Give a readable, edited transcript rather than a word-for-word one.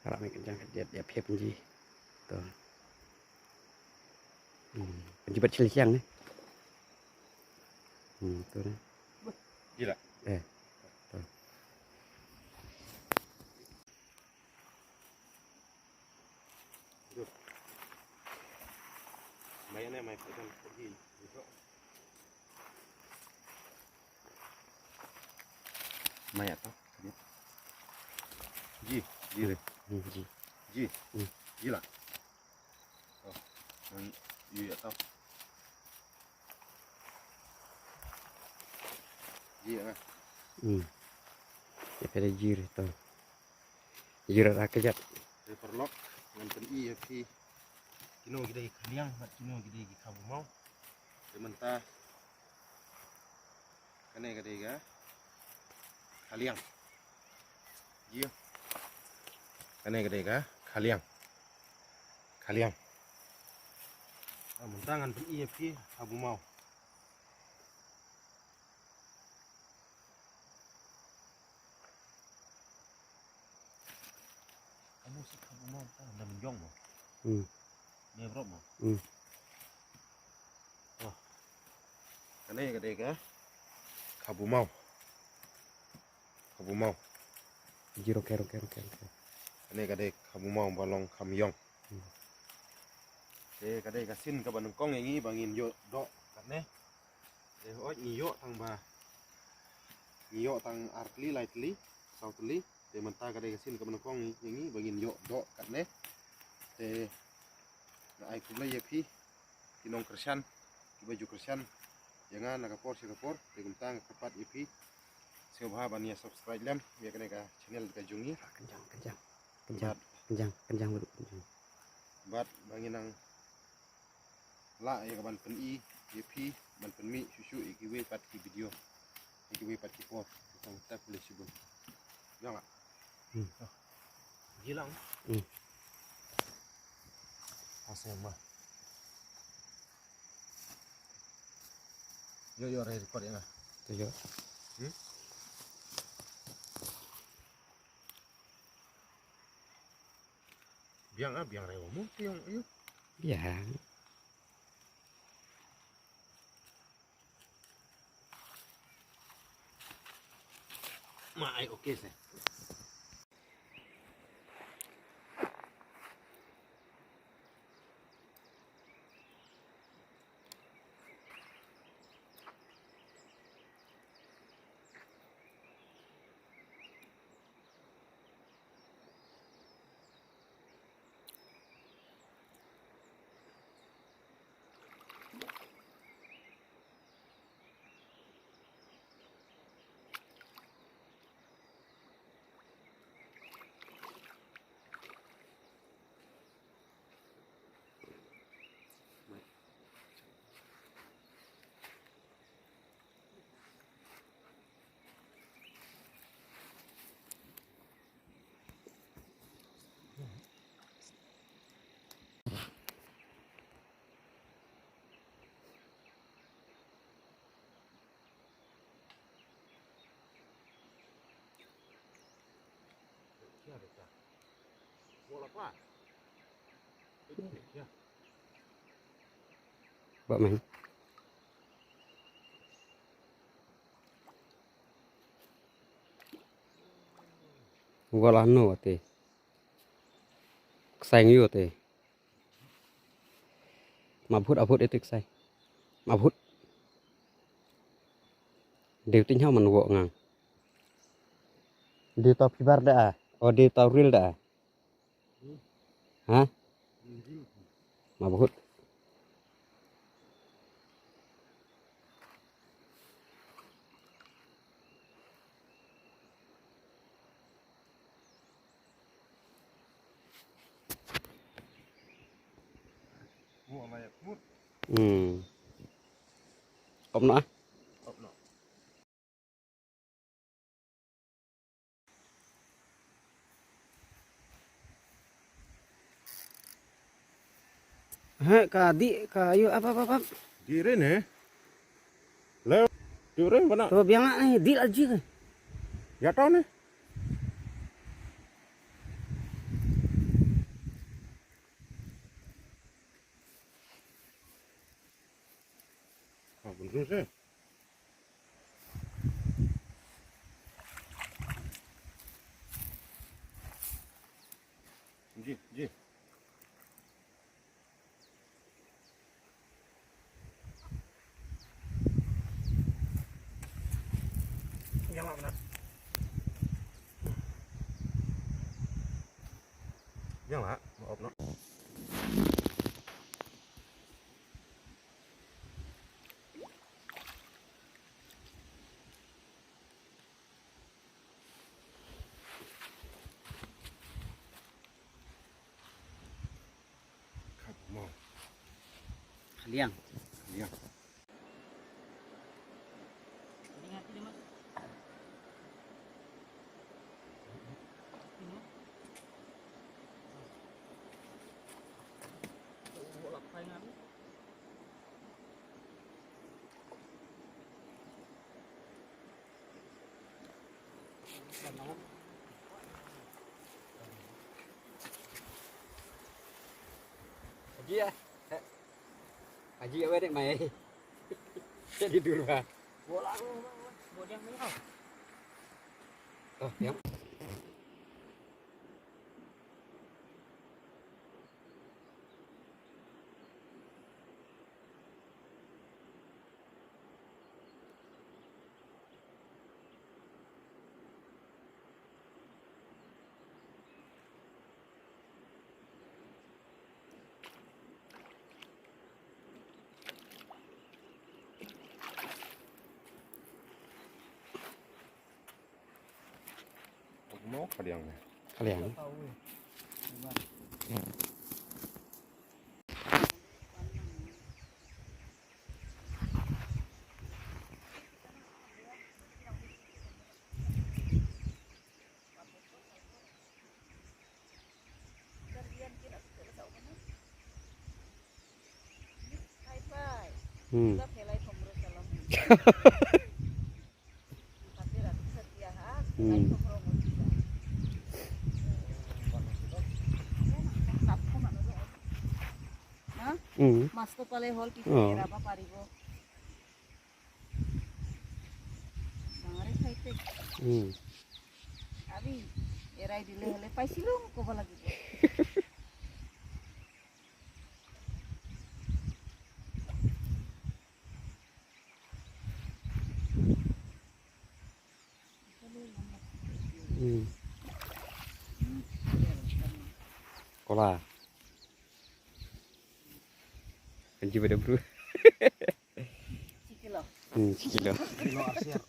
Kalau main kencang dia phê penji. Tuh. Penji buat siang nih. Tuh nih. Gila. Tuh. Mainnya main pegang pergi. Main apa? Ji. Gila. Oh, iya tau. Ji ah. Ya pada jir tuh. Jir rakyat. Perlok nganten iya pi. Kino gede kaliang, kino gede kabu mau. Sementara kene gede ga kaliang. Iya. Kene gede ga kaliang. Mentangan pi iya pi kabu mau. Kamu sih kabu mau kan udah menjong mau. Ini berapa mau? Oh. Kene gede ga kabu mau. Jiro kero. Kene gede kabu mau balong kamyong. Kadai kasin ka banengkong yang bangin yo dok karne ngiyo tang ba ngiyo tang artli lightly southly menta kadai kasin ka banengkong yang bangin yo dok karne na ai kulai ya pi kinong kersan baju kersan jangan nakapor sikapor tegumtang kapat ipi sebab bania subscribe lam ya kene ka channel ka jungi Kencang. bat bangin ang la ya kaban pen i pi ban pen mi susu ikiwe pat ki video ikiwe pat ki pot tang tap le sibun ya enggak hilang asema yo record ya Tuh yo. biang rewomu tiong ayo Biang. mai oke sih bola apa ya Bak main. Gua lanu ate. Kesayang yo ate. Mabut itu kesay. Mabut. Điều tính nhau mình gộ ngang. Điều tao phi bar đã. Điều tao real đã. Hah? Mabut. gua layak mut Kom nữa. no Hah, ka ayo apa. dire ne leo dire bana Tuh biang nih, di aja. ya tau ne Terus ya. Ji. Jangan benar. Jangan, maaf nak. Mau. Liang. Liang. Haji ya. Haji apa dek mai? Jadi dulu ah. Bola yang mana? Oh, yang. Mau kalian. Kalian. মাছটো পালে হ'ল কি এৰাব পাৰিব ডাঙৰে খাইছে আমি এৰাই দিলে হ'লে পাইছিলোঁ ক'ব লাগিব Kola. Haji pada bro. Sikilo. Sikilo. Kilo arsir.